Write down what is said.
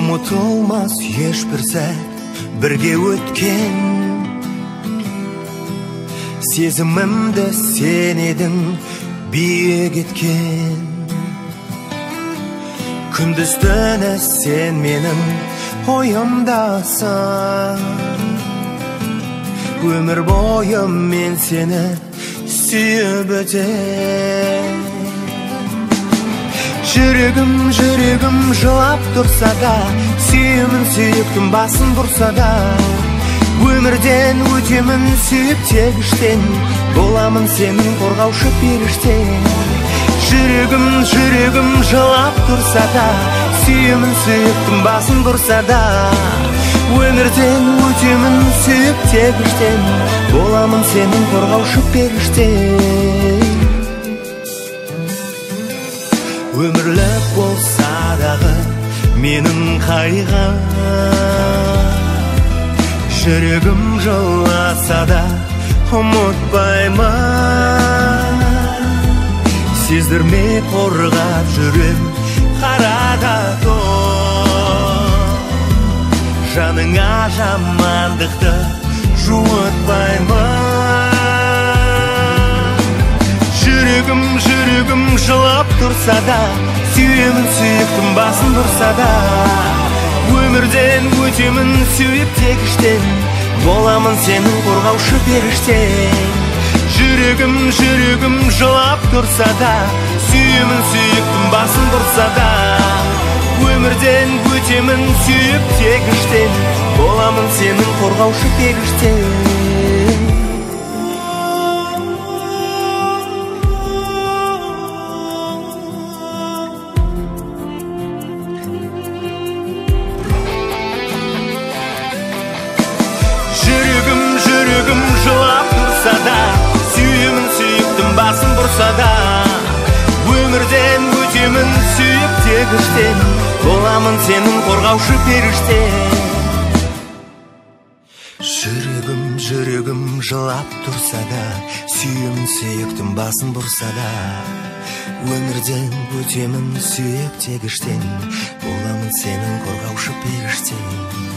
ұмытылмас ешбір сәт бірге өткен. Сезімімді сен едің биік еткен. Күндіз түні сен менің ойымдасың. Өмір бойы мен сені сүйіп өтем. Жүрегім жылап тұрса да, сүйемін сүйіктім басын бұрса да. Өмірден өтемін сүйіп тегіштен, боламын сенің қорғаушы періштен. Жүрегім жылап тұрса да, сүйемін сүйіктім басын бұрса да. Өмірден өтемін сүйіп тегіштен, боламын сенің қорғаушы періштен. Өмірлік болса дағы менің қайғым, жүрегім жыласа да ұмытпаймын. Сездірмей қорғап жүрем қарада тоқ, жаныңа жамандықты жуытпаймын. Жүрегім жылап тұрса да, сүйемін сүйіктім басын бұрса да. Өмірден өтемін сүйіп тегіштен, боламын сенің қорғаушы періштен. Жүрегім жылап тұрса да, сүйемін сүйіктім басын бұрса да. Өмірден өтемін сүйіп тегіштен, боламын сенің қорғаушы періштен. Жүрегім жылап тұрса да, сүйемін сүйіктім басын бұрса да. Өмірден өтемін сүйіп тегіштен, боламын сенің қорғаушы періштен. Жүрегім жылап тұрса да, сүйемін сүйіктім басын бұрса да. Өмірден өтемін сүйіп тегіштен, боламын сенің қорғаушы періштен.